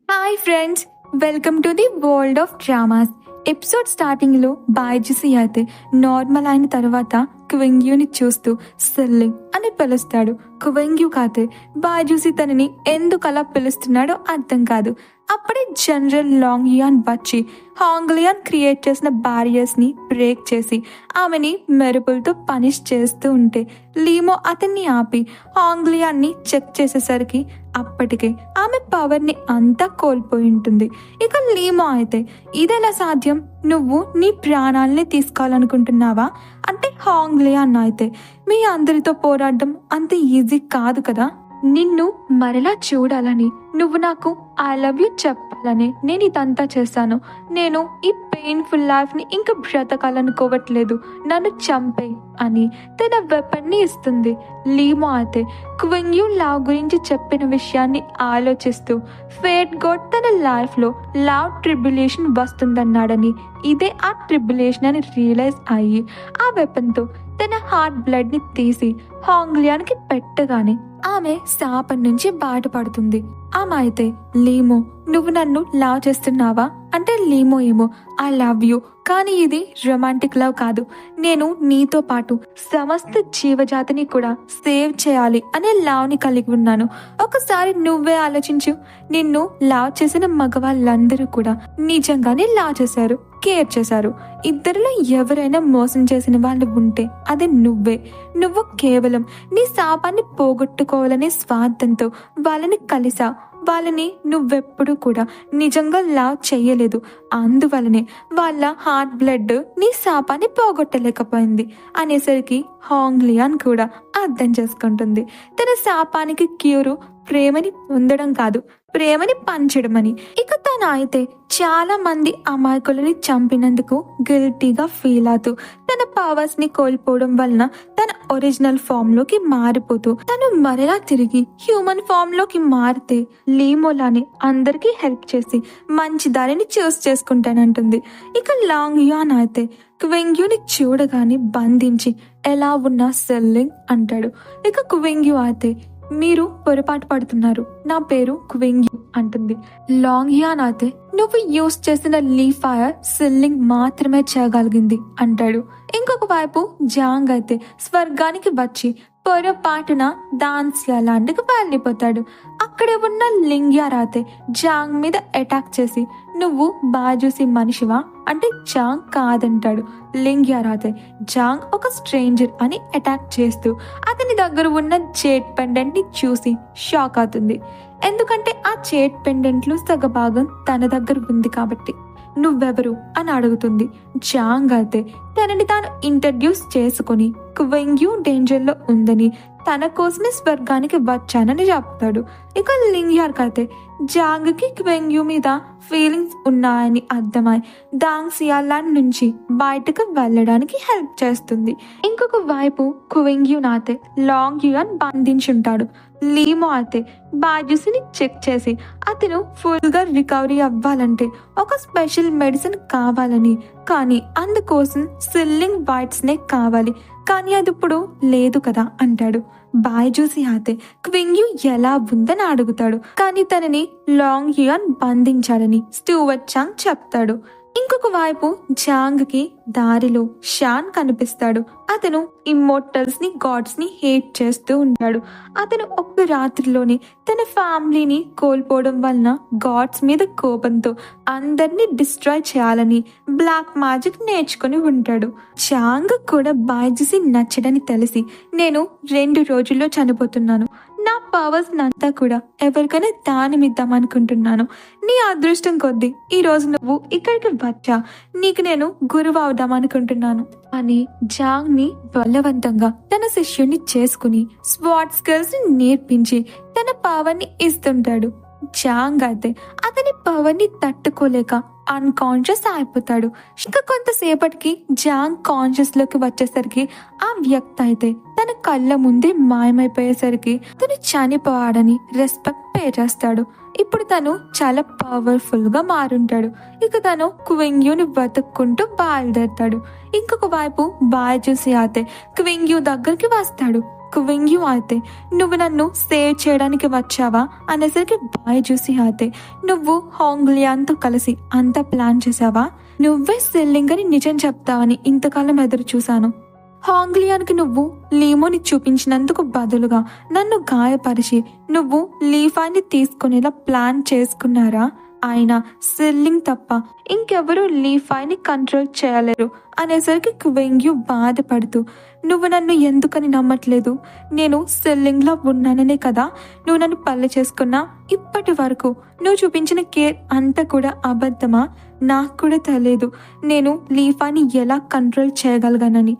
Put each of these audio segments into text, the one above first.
Hi friends, welcome to the world of dramas. Episode starting లో బాయ్జూసి అయితే normal అయిన తర్వాత క్వింగ్యూని చూస్తూ సెల్లింగ్ అని పిలుస్తాడు. క్వింగ్యూ కాతే బాయ్జూసి తనని ఎందుకు అలా పిలుస్తున్నాడో అర్థం కాదు. అప్పుడే జనరల్ లాంగ్ యాన్ వచ్చి హాంగ్లియాన్ క్రియేట్ చేసిన బ్యారియర్స్ ని బ్రేక్ చేసి ఆమెని మెరుపులతో పనిష్ చేస్తూ ఉంటే లీమో అతన్ని ఆపి హాంగ్లియాన్ ని చెక్ చేసేసరికి అప్పటికే ఆమె పవర్ ని అంతా కోల్పోయి ఉంటుంది. ఇక లీమో అయితే ఇదెలా సాధ్యం, నువ్వు నీ ప్రాణాలని తీసుకోవాలనుకుంటున్నావా అంటే హాంగ్లియాన్ అయితే మీ అందరితో పోరాడడం అంత ఈజీ కాదు కదా, నిన్ను మరలా చూడాలని, నువ్వు నాకు ఐ లవ్ యూ చెప్పాలని నేను ఇదంతా చేశాను. నేను ఈ పెయిన్ఫుల్ లైఫ్ ని ఇంకా బ్రతకాలనుకోవట్లేదు, నన్ను చంపే అని తన వెపన్ ని ఇస్తుంది. లీమో అయితే క్వింగ్యూ లవ్ గురించి చెప్పిన విషయాన్ని ఆలోచిస్తూ ఫేట్ గాడ్ తన లైఫ్ లో లవ్ ట్రిబ్యులేషన్ వస్తుందన్నాడని, ఇదే ఆ ట్రిబ్యులేషన్ అని రియలైజ్ అయ్యి ఆ వెపన్ తో తన హార్ట్ బ్లడ్ ని తీసి హాంగ్లియాన్ కి పెట్టగానే ఆమె శాపం నుంచి బయటపడుతుంది. ఆమె అయితే లీమో నువ్వు నన్ను లవ్ చేస్తున్నావా అంటే లీమో ఏమో ఐ లవ్ యూ, కానీ ఇది రొమాంటిక్ లవ్ కాదు, నేను నీతో పాటు సమస్త జీవజాతిని కూడా సేవ్ చేయాలి అనే లవ్ ని కలిగి ఉన్నాను. ఒకసారి నువ్వే ఆలోచించు, నిన్ను లవ్ చేసిన మగవాళ్ళందరూ కూడా నిజంగానే లవ్ చేశారు, కేర్ చేశారు. ఇద్దరిలో ఎవరైనా మోసం చేసిన వాళ్ళు ఉంటే అది నువ్వే. నువ్వు కేవలం నీ శాపాన్ని పోగొట్టుకోవాలనే స్వార్థంతో వాళ్ళని కలిసా, వాళ్ళని నువ్వెప్పుడు కూడా నిజంగా లవ్ చెయ్యలేదు, అందువలనే వాళ్ళ హార్ట్ బ్లడ్ నీ శాపాన్ని పోగొట్టలేకపోయింది అనేసరికి హాంగ్లియాన్ కూడా అర్థం చేసుకుంటుంది. తన శాపానికి క్యూరు ప్రేమని పొందడం కాదు, ప్రేమని పంచడం అని. ఇక తన అయితే చాలా మంది అమాయకులని చంపినందుకు గిల్టీగా ఫీల్ అవుతూ తన పవర్స్ ని కోల్పోవడం వలన తన ఒరిజినల్ ఫామ్ లోకి మారిపోతూ తను మరలా తిరిగి హ్యూమన్ ఫామ్ లోకి మారితే లీమోలాని అందరికీ హెల్ప్ చేసి మంచి దారిని చూస్ చేసుకుంటానంటుంది. ఇక లాంగ్ యాన్ అయితే క్వింగ్యూని చూడగానే బంధించి ఎలా ఉన్నా సెల్లింగ్ అంటాడు. ఇక క్వింగ్యూ అయితే మీరు పొరపాటు పడుతున్నారు, నా పేరు క్వింగ్యూ అంటుంది. లాంగ్ యాన్ అయితే నువ్వు యూస్ చేసిన లీ ఫైర్ సెల్లింగ్ మాత్రమే చేయగలిగింది అంటాడు. ఇంకొక వైపు జాంగ్ అయితే స్వర్గానికి వచ్చి పొరపాటున దాన్సియా లాంటికి వెళ్ళిపోతాడు. అక్కడే ఉన్న లింగ్యార్ అయితే జాంగ్ మీద అటాక్ చేసి నువ్వు బాజూసి మనిషివా అంటే జాంగ్ కాదంటాడు. లింగ్యార్ అయితే జాంగ్ ఒక స్ట్రేంజర్ అని అటాక్ చేస్తూ అతని దగ్గర ఉన్న జేడ్ పెండెంట్ ని చూసి షాక్ అవుతుంది. ఎందుకంటే ఆ జేడ్ పెండెంట్లు సగభాగం తన దగ్గర ఉంది కాబట్టి. నువ్వెవరు అని అడుగుతుంది. జాంగ్ అయితే తనని తాను ఇంట్రడ్యూస్ చేసుకుని క్వింగ్యూ డేంజర్ లో ఉందని, తన కోసమే స్వర్గానికి వచ్చానని చెప్తాడు. ఇక లింగ్యార్క్ అయితే జాంగ్ కి క్వింగ్యూ మీద ఫీలింగ్స్ ఉన్నాయని అర్థమై దాంగ్సియా ల్యాండ్ నుంచి బయటకు వెళ్ళడానికి హెల్ప్ చేస్తుంది. ఇంకొక వైపు క్వింగ్యూ అయితే లాంగ్ యాన్ బంధించుంటాడు. లీమో అయితే బాజూసిని చెక్ చేసి అతను ఫుల్ గా రికవరీ అవ్వాలంటే ఒక స్పెషల్ మెడిసిన్ కావాలని, కానీ అందుకోసం సిల్లింగ్ వైట్స్ నే కావాలి, కానీ అది ఇప్పుడు లేదు కదా అంటాడు. బాయ్జూసి అయితే క్వింగ్యూ ఎలా ఉందని అడుగుతాడు, కానీ తనని లాంగ్ యాన్ బంధించాలని స్టూవర్ట్ చాంగ్ చెప్తాడు. ఇంకొక వైపు జాంగ్ కి దారిలో షాన్ కనిపిస్తాడు. అతను ఇమ్మోర్టల్స్ ని, గాడ్స్ ని హేట్ చేస్తూ ఉంటాడు. అతను ఒక్క రాత్రిలోనే తన ఫ్యామిలీని కోల్పోవడం వలన గాడ్స్ మీద కోపంతో అందరినీ డిస్ట్రాయ్ చేయాలని బ్లాక్ మ్యాజిక్ నేర్చుకుని ఉంటాడు. జాంగ్ కూడా బాయ్జూసి నచ్చడని తెలిసి నేను 2 రోజుల్లో చనిపోతున్నాను, నా పవర్స్ అంతా కూడా ఎవరికైనా దానమిద్దాం అనుకుంటున్నాను, నీ అదృష్టం కొద్దీ ఈ రోజు నువ్వు ఇక్కడికి వచ్చా, నీకు నేను గురువు అవుదాం అనుకుంటున్నాను అని జాంగ్ ని బలవంతంగా తన శిష్యుని చేసుకుని స్వాట్ స్కిల్స్ ని నేర్పించి తన పవర్ ని ఇస్తుంటాడు. జాంగ్ అయితే అతని పవర్ ని తట్టుకోలేక అన్కాన్షియస్ అయిపోతాడు. ఇంకా కొంతసేపటికి జాంగ్ కాన్షియస్ లోకి వచ్చేసరికి ఆ వ్యక్తి అయితే తన కళ్ళ ముందే మాయమైపోయేసరికి తను చనిపోవాడని రెస్పెక్ట్ పే చేస్తాడు. ఇప్పుడు తను చాలా పవర్ఫుల్ గా మారుంటాడు. ఇక తను క్వింగ్యూని వెతుక్కుంటూ బయలుదేరుతాడు. ఇంకొక వైపు బాయ్జూసి అయితే క్వింగ్యూ దగ్గరికి వస్తాడు. క్వింగ్యూ అయితే నువ్వు నన్ను సేవ్ చేయడానికి వచ్చావా అనేసరికి బైజూసి అయితే నువ్వు హాంగ్లియాన్తో కలిసి అంతా ప్లాన్ చేసావా? నువ్వే సెల్లింగ్ అని నిజం చెప్తావని ఇంతకాలం ఎదురు చూశాను. హాంగ్లియాన్కి నువ్వు లీమోని చూపించినందుకు బదులుగా నన్ను గాయపరిచి నువ్వు లీఫాన్ని తీసుకునేలా ప్లాన్ చేసుకున్నారా? ఆయన సెల్లింగ్ తప్ప ఇంకెవరూ లీఫాయిని కంట్రోల్ చేయలేరు అనేసరికి క్వింగ్యూ బాధపడుతూ నువ్వు నన్ను ఎందుకని నమ్మట్లేదు? నేను సెల్లింగ్లో ఉన్నాననే కదా నువ్వు నన్ను పల్లె చేసుకున్నా. ఇప్పటి వరకు నువ్వు చూపించిన కేర్ అంతా కూడా అబద్ధమా? నాకు కూడా తెలియదు నేను లీఫాని ఎలా కంట్రోల్ చేయగలగానని.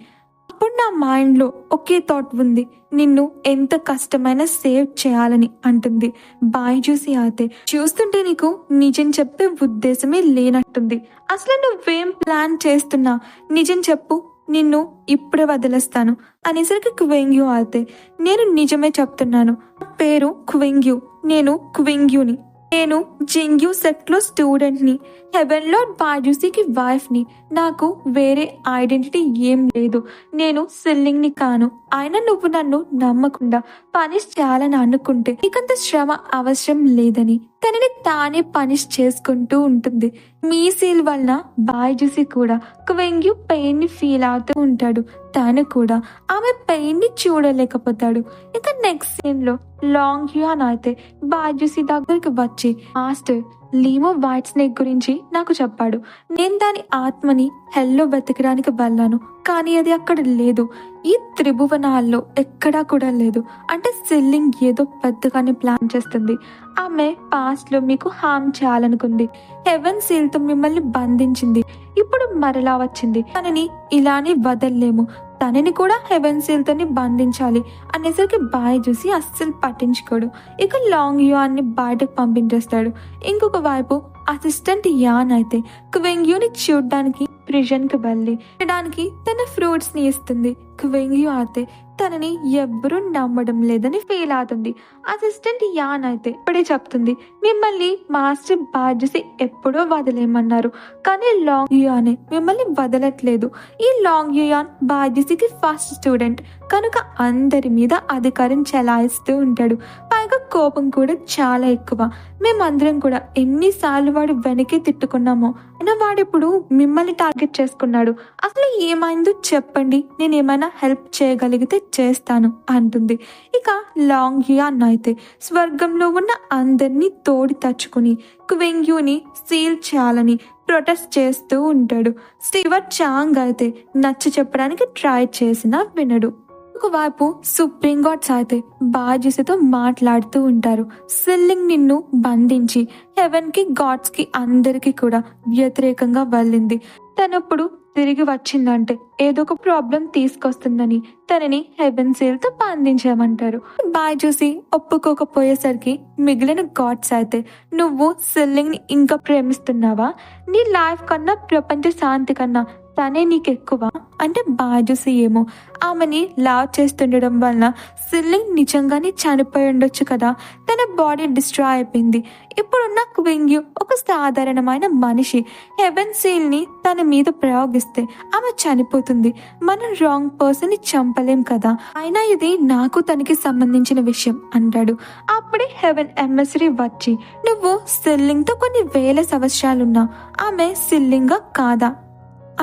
అప్పుడు నా మైండ్లో ఒకే థాట్ ఉంది, నిన్ను ఎంత కష్టమైనా సేవ్ చేయాలని అంటుంది. బైజూసి అయితే చూస్తుంటే నీకు నిజం చెప్పే ఉద్దేశమే లేనట్టుంది. అసలు నువ్వేం ప్లాన్ చేస్తున్నా నిజం చెప్పు, నిన్ను ఇప్పుడే వదిలేస్తాను అనేసరికి క్వింగ్యూ అయితే నేను నిజమే చెప్తున్నాను. పేరు క్వింగ్యూ, నేను క్వింగ్యూని. నేను జింగ్యూ సెట్లో స్టూడెంట్ని, హెవెన్ లార్డ్ బైజూసికి వైఫ్ని. నాకు వేరే ఐడెంటిటీ ఏం లేదు. నేను సెల్లింగ్ని కాను. అయినా నువ్వు నన్ను నమ్మకుండా పనిష్ చేయాలని అనుకుంటే నీకంత శ్రమ అవసరం లేదని తనని తానే పనిష్ చేసుకుంటూ ఉంటుంది. మీ సీల్ వలన బైజూసి కూడా క్వింగ్యూ పెయిన్ ని ఫీల్ అవుతూ ఉంటాడు. తను కూడా ఆమె పెయిన్ ని చూడలేకపోతాడు. ఇక నెక్స్ట్ సీన్ లో లాంగ్ హ్యూన్ అయితే బైజూసి దగ్గరికి వచ్చి మాస్టర్ లీమో వైట్ స్నేక్ గురించి నాకు చెప్పాడు. నేను దాని ఆత్మని హెల్లో వెతకడానికి వెళ్ళాను, కానీ అది అక్కడ లేదు. ఈ త్రిభువనాల్లో ఎక్కడా కూడా లేదు. అంటే సెల్లింగ్ ఏదో పెద్దగానే ప్లాన్ చేస్తుంది. ఆమె పాస్ట్ లో మీకు హార్మ్ చేయాలనుకుంది. హెవెన్ సీల్ తో మిమ్మల్ని బంధించింది. ఇప్పుడు మరలా వచ్చింది. తనని ఇలానే వదల్లేము. తనని కూడా హెవెన్ సీల్ తోని బంధించాలి అనేసరికి బైజూసి అస్సలు పట్టించుకోడు. ఇక లాంగ్ యాన్ ని బయటకు పంపించేస్తాడు. ఇంకొక వైపు అసిస్టెంట్ యాన్ అయితే క్వింగ్యూని చూడ్డానికి ప్రిజన్ కి వెళ్ళడానికి తన ఫ్రూట్స్ ని ఇస్తుంది. క్వింగ్యూ అయితే తనని ఎవ్వరూ నమ్మడం లేదని ఫీల్ అవుతుంది. అసిస్టెంట్ యాన్ అయితే ఇప్పుడే చెప్తుంది, మిమ్మల్ని మాస్టర్ బైజూసి ఎప్పుడో వదిలేయమన్నారు, కానీ లాంగ్ యానే మిమ్మల్ని వదలట్లేదు. ఈ లాంగ్ యాన్ బైజూసికి ఫస్ట్ స్టూడెంట్ కనుక అందరి మీద అధికారం చెలాయిస్తూ ఉంటాడు. పైగా కోపం కూడా చాలా ఎక్కువ. మేమందరం కూడా ఎన్నిసార్లు వాడు వెనక్కి తిట్టుకున్నామో అయినా వాడిప్పుడు మిమ్మల్ని టార్గెట్ చేసుకున్నాడు. అసలు ఏమైందో చెప్పండి, నేను ఏమైనా హెల్ప్ చేయగలిగితే చేస్తాను అంటుంది. ఇక లాంగ్ యాన్ అయితే స్వర్గంలో ఉన్న అందరినీ తోడి తచ్చుకుని క్వింగ్యూని సీల్ చేయాలని ప్రొటెస్ట్ చేస్తూ ఉంటాడు. స్టీవర్ట్ చాంగ్ అయితే నచ్చ చెప్పడానికి ట్రై చేసినా వినడు. ఒకవైపు సుప్రీం గాడ్స్ అయితే బైజూసితో మాట్లాడుతూ ఉంటారు. సెల్లింగ్ నిన్ను బంధించి హెవెన్ కి గాడ్స్ కి అందరికి కూడా వ్యతిరేకంగా వెళ్ళింది. తనప్పుడు తిరిగి వచ్చిందంటే ఏదో ఒక ప్రాబ్లం తీసుకొస్తుందని తనని హెవెన్ సీల్ తో బంధించామంటారు. బైజూసి ఒప్పుకోకపోయేసరికి మిగిలిన గాడ్స్ అయితే నువ్వు సెల్లింగ్ ని ఇంకా ప్రేమిస్తున్నావా? నీ లైఫ్ కన్నా ప్రపంచ శాంతి కన్నా తనే నీకెక్కువ అంటే బైజూసి ఏమో ఆమెని లవ్ చేస్తుండడం వలన సెల్లింగ్ నిజంగానే చనిపోయి ఉండొచ్చు కదా. తన బాడీ డిస్ట్రాయ్ అయిపోయింది. ఇప్పుడున్న క్వింగ్యూ ఒక సాధారణమైన మనిషి. హెవెన్ సీల్ ని తన మీద ప్రయోగిస్తే ఆమె చనిపోతుంది. మనం రాంగ్ పర్సన్ ని చంపలేం కదా. అయినా ఇది నాకు తనకి సంబంధించిన విషయం అంటాడు. అప్పుడే హెవెన్ ఎంబసీ వచ్చి నువ్వు సెల్లింగ్ తో కొన్ని వేల సంవత్సరాలున్నా ఆమె సిల్లింగా కాదా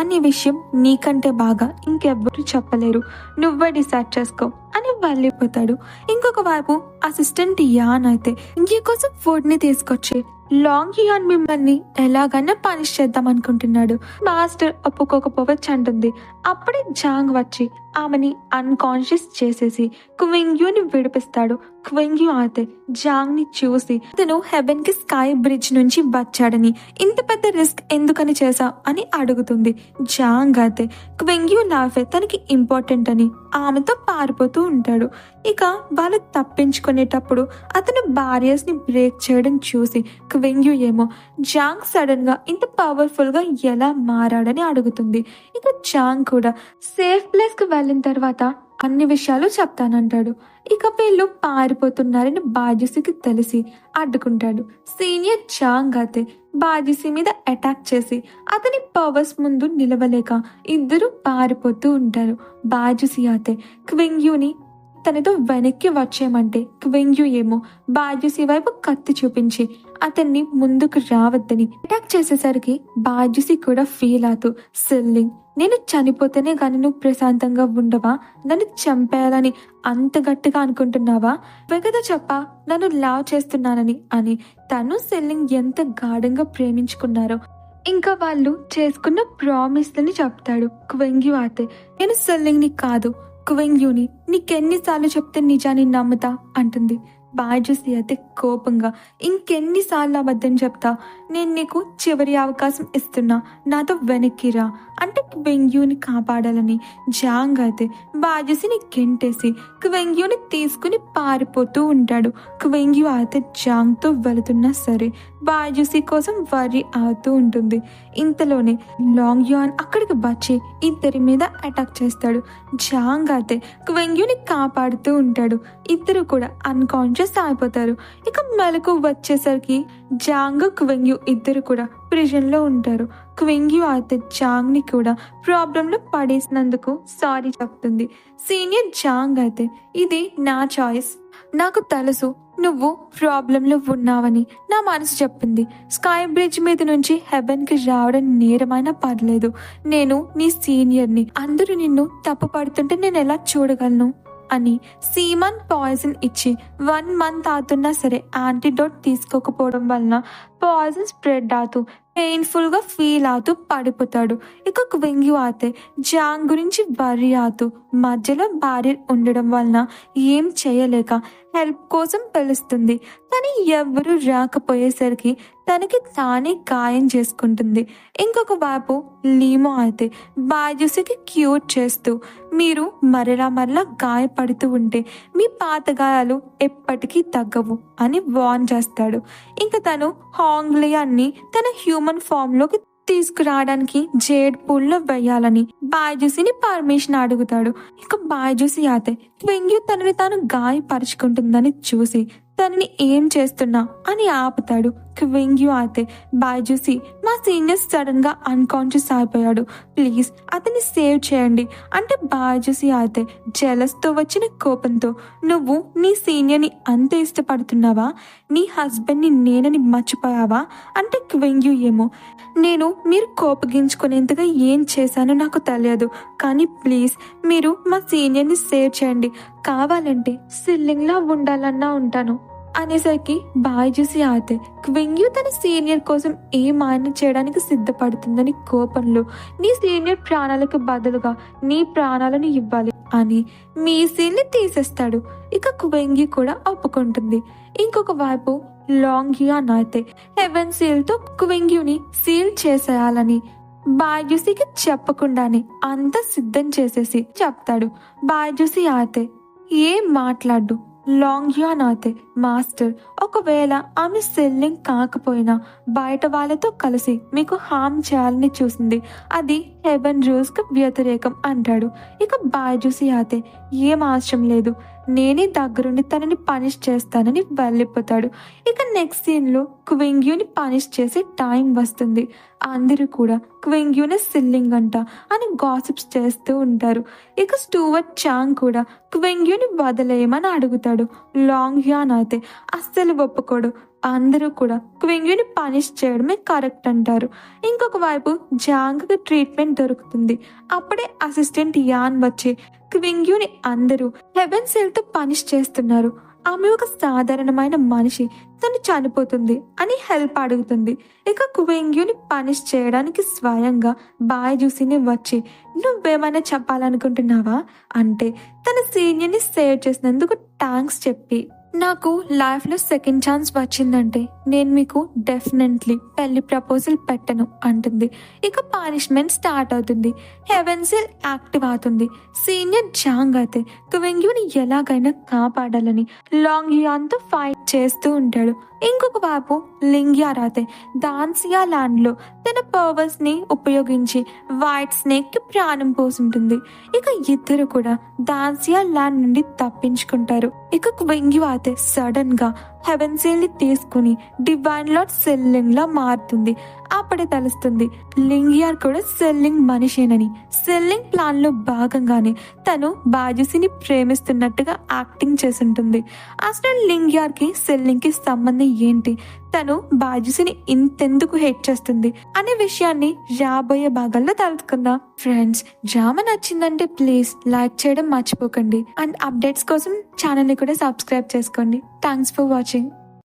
అనే విషయం నీకంటే బాగా ఇంకెవ్వరూ చెప్పలేరు, నువ్వే డిసైడ్ చేసుకో అని వెళ్ళిపోతాడు. ఇంకొక వైపు అసిస్టెంట్ యాన్ అయితే ఇంకే కోసం ఫుడ్ ని తీసుకొచ్చి లాంగ్ యాన్ మిమ్మల్ని ఎలాగైనా పనిష్ చేద్దాం అనుకుంటున్నాడు. మాస్టర్ ఒప్పుకోకపోవచ్చు అంటుంది. అప్పుడే జాంగ్ వచ్చి ఆమెని అన్కాన్షియస్ చేసేసి క్వింగ్యూని విడిపిస్తాడు. క్వింగ్యూ అయితే జాంగ్ ని చూసి తను హెవెన్ కి స్కై బ్రిడ్జ్ నుంచి వచ్చాడని ఇంత పెద్ద రిస్క్ ఎందుకని చేశావు అని అడుగుతుంది. జాంగ్ అయితే క్వింగ్యూ లైఫ్ తనకి ఇంపార్టెంట్ అని ఆమెతో పారిపోతూ ఉంటాడు. ఇక వాళ్ళు తప్పించుకునేటప్పుడు అతను బారియర్స్ ని బ్రేక్ చేయడం చూసి క్వింగ్యూ ఏమో జాంగ్ సడన్ గా ఇంత పవర్ఫుల్ గా ఎలా మారాడని అడుగుతుంది. ఇక జాంగ్ కూడా సేఫ్ ప్లేస్ కి వెళ్ళిన తర్వాత అన్ని విషయాలు చెప్తానంటాడు. ఇక వీళ్ళు పారిపోతున్నారని బైజూసికి తెలిసి అడ్డుకుంటాడు. సీనియర్ జాంగ్ అయితే బైజూసి మీద అటాక్ చేసి అతని పవర్స్ ముందు నిలవలేక ఇద్దరు పారిపోతూ ఉంటారు. బైజూసి అయితే క్వింగ్యూని తనతో వెనక్కి వచ్చేయమంటే క్వింగ్యూ ఏమో బాయ్జూసి వైపు కత్తి చూపించి అతన్ని ముందుకు రావద్దని అటాక్ చేసేసరికి బాయ్జూసి కూడా ఫీల్ అవుతూ సిల్లింగ్, నేను చనిపోతేనే గాని నువ్వు ప్రశాంతంగా ఉండవా? నన్ను చంపేయాలని అంత గట్టిగా అనుకుంటున్నావా? వెగద చెప్ప నన్ను లవ్ చేస్తున్నానని అని తను సిల్లింగ్ ఎంత గాఢంగా ప్రేమించుకున్నారో ఇంకా వాళ్ళు చేసుకున్న ప్రామిస్లని చెప్తాడు క్వింగ్యూ అయితే. నేను సిల్లింగ్ ని కాదు క్వింగ్యూని, నీకెన్నిసార్లు చెప్తే నిజాన్ని నమ్ముతా అంటుంది. బాయ్జూసి అయితే కోపంగా, ఇంకెన్నిసార్లు అబద్ధం చెప్తా? నేను నీకు చివరి అవకాశం ఇస్తున్నా, నాతో వెనక్కి రా అంటే క్వింగ్యూని కాపాడాలని జాంగ్ అయితే బాయ్జూసిని గెంటేసి క్వింగ్యూని తీసుకుని పారిపోతూ ఉంటాడు. క్వింగ్యూ అయితే జాంగ్తో వెళుతున్నా సరే బాయ్జూసి కోసం వరి అవుతూ ఉంటుంది. ఇంతలోనే లాంగ్ యాన్ అక్కడికి వచ్చి ఇద్దరి మీద అటాక్ చేస్తాడు. జాంగ్ అయితే క్వింగ్యూని కాపాడుతూ ఉంటాడు. ఇద్దరు కూడా అన్కాన్షియస్ అయిపోతారు. ఇక మెలకు వచ్చేసరికి జాంగ్ క్వింగ్యూ ఇద్దరు కూడా ప్రిజన్ లో ఉంటారు. క్వింగ్యూ అయితే జాంగ్ ని కూడా ప్రాబ్లం లో పడేసినందుకు సారీ చెప్తుంది. సీనియర్ జాంగ్ అయితే ఇది నా చాయిస్, నాకు తెలుసు నువ్వు ప్రాబ్లంలో ఉన్నావని నా మనసు చెప్పింది. స్కై బ్రిడ్జ్ మీద నుంచి హెవెన్ కి రావడం నేరమైనా పర్లేదు, నేను నీ సీనియర్ని, అందరూ నిన్ను తప్పు పడుతుంటే నేను ఎలా చూడగలను అని సీమన్ పాయిజన్ ఇచ్చి 1 month అవుతున్నా సరే యాంటీడోట్ తీసుకోకపోవడం వలన పాయిజన్ స్ప్రెడ్ అవుతూ పెయిన్ఫుల్ గా ఫీల్ అవుతూ పడిపోతాడు. ఇక క్వింగ్యూ అయితే జాంగ్ గురించి వర్రీ అవుతూ మధ్యలో భార్య ఉండడం వలన ఏం చేయలేక హెల్ప్ కోసం పిలుస్తుంది. కానీ ఎవ్వరూ రాకపోయేసరికి తనకి తానే గాయం చేసుకుంటుంది. ఇంకొక వైపు లీమో అయితే బాయ్జూసికి క్యూట్ చేస్తూ, మీరు మరలా గాయపడుతూ ఉంటే మీ పాత గాయాలు ఎప్పటికీ తగ్గవు అని వార్న్ చేస్తాడు. ఇంకా తను హాంగ్లియాన్ని తన హ్యూమన్ ఫామ్ లోకి తీసుకురావడానికి జేడ్ పూల్ లో వేయాలని బాయ్జూసిని పర్మిషన్ అడుగుతాడు. ఇక బాయ్జూసి అయితే క్వింగ్యూ తనని తాను గాయపరుచుకుంటుందని చూసి తనని ఏం చేస్తున్నా అని ఆపుతాడు. క్వింగ్యూ అయితే బాయ్జూసి, మా సీనియర్ సడన్ గా అన్కాన్షియస్ అయిపోయాడు, ప్లీజ్ అతన్ని సేవ్ చేయండి అంటే బాయ్జూసి అయితే జెలస్ తో వచ్చిన కోపంతో, నువ్వు నీ సీనియర్ ని అంత ఇష్టపడుతున్నావా? నీ హస్బెండ్ ని నేనని మర్చిపోయావా అంటే క్వింగ్యూ ఏమో, నేను మీరు కోపగించుకునేంతగా ఏం చేశానో నాకు తెలియదు, కానీ ప్లీజ్ మీరు మా సీనియర్ ని సేవ్ చేయండి, కావాలంటే సిల్లింగ్ లా ఉండాలన్నా ఉంటాను అనేసరికి బాయ్జూసి అయితే క్వింగ్యూ తన సీనియర్ కోసం ఏం ఆయన చేయడానికి సిద్ధపడుతుందని కోపంలో, నీ సీనియర్ ప్రాణాలకు బదులుగా నీ ప్రాణాలను ఇవ్వాలి అని మీ సీన్ని తీసేస్తాడు. ఇక క్వింగ్యూ కూడా ఒప్పుకుంటుంది. ఇంకొక వైపు లాంగ్ యాన్ అయితే హెవెన్ సీల్ తో క్వింగ్యూని సీల్ చేసేయాలని బాయ్జూసికి చెప్పకుండానే అంతా సిద్ధం చేసేసి చెప్తాడు. బాయ్జూసి అయితే ఏం మాట్లాడు. లాంగ్ యాన్ అయితే మాస్టర్, ఒకవేళ ఆమె సెల్లింగ్ కాకపోయినా బయట వాళ్ళతో కలిసి మీకు హామ్ చేయాలని చూసింది, అది హెవెన్ రూల్స్ కు వ్యతిరేకం అంటాడు. ఇక బాయ్జూసి అయితే ఏం అవసరం లేదు, నేనే దగ్గరుండి తనని పనిష్ చేస్తానని వెళ్ళిపోతాడు. ఇక నెక్స్ట్ సీన్ లో క్వింగ్యూని పనిష్ చేసే టైం వస్తుంది. అందరూ కూడా క్వింగ్యూనే సిల్లింగ్ అంట అని గాసిప్స్ చేస్తూ ఉంటారు. ఇక స్టూవర్ట్ చాంగ్ కూడా క్వింగ్యూని వదిలేయమని అడుగుతాడు. లాంగ్ యాన్ అయితే అస్సలు ఒప్పుకోడు. అందరూ కూడా క్వింగ్యూని పనిష్ చేయడమే కరెక్ట్ అంటారు. ఇంకొక వైపు జాంగ్ కి ట్రీట్మెంట్ దొరుకుతుంది. అప్పుడే అసిస్టెంట్ యాన్ వచ్చి క్వింగ్యూని అందరూ హెవెన్ సెల్ తో పనిష్ చేస్తున్నారు, ఆమె ఒక సాధారణమైన మనిషి, తను చనిపోతుంది అని హెల్ప్ అడుగుతుంది. ఇక క్వింగ్యూని పనిష్ చేయడానికి స్వయంగా బాయ్జూసిని వచ్చి, నువ్వేమైనా చెప్పాలనుకుంటున్నావా అంటే తన సీనియర్ ని సేవ్ చేసినందుకు థ్యాంక్స్ చెప్పి, నాకు లైఫ్ లో సెకండ్ ఛాన్స్ వచ్చిందంటే నేను మీకు డెఫినెట్లీ పెళ్లి ప్రపోజల్ పెట్టను అంటుంది. ఇక పనిష్మెంట్ స్టార్ట్ అవుతుంది. హెవెన్ సెల్ యాక్టివ్ అవుతుంది. సీనియర్ జాంగ్ అయితే క్వింగ్యూని ఎలాగైనా కాపాడాలని లాంగ్ యాన్ తో ఫైట్ చేస్తూ ఉంటాడు. ఇంకొక వైపు లింగ్యార్ అయితే దాన్సియా ల్యాండ్ లో తన పవర్స్ ని ఉపయోగించి వైట్ స్నేక్ కి ప్రాణం పోసుంటుంది. ఇక ఇద్దరు కూడా దాన్సియా ల్యాండ్ నుండి తప్పించుకుంటారు. ఇక క్వింగ్యూ అయితే సడన్ గా హెవెన్సీల్ని తీసుకుని డివైన్ లార్డ్ సెల్లింగ్ లా మారుతుంది. అప్పుడే తెలుస్తుంది లింగియార్ కూడా సెల్లింగ్ మనిషేనని. సెల్లింగ్ ప్లాన్ లో భాగంగానే తను బాజుసిని ప్రేమిస్తున్నట్టుగా యాక్టింగ్ చేసుంటుంది. అసలు లింగియార్ కి సెల్లింగ్ కి సంబంధం ఏంటి, తను బాజుసిని ఇంతెందుకు హేట్ చేస్తుంది అనే విషయాన్ని రాబోయే భాగాల్లో తెలుసుకుందాం. ఫ్రెండ్స్, డ్రామా నచ్చిందంటే ప్లీజ్ లైక్ చేయడం మర్చిపోకండి. అండ్ అప్డేట్స్ కోసం ఛానల్ ని కూడా సబ్స్క్రైబ్ చేసుకోండి. Thanks for watching.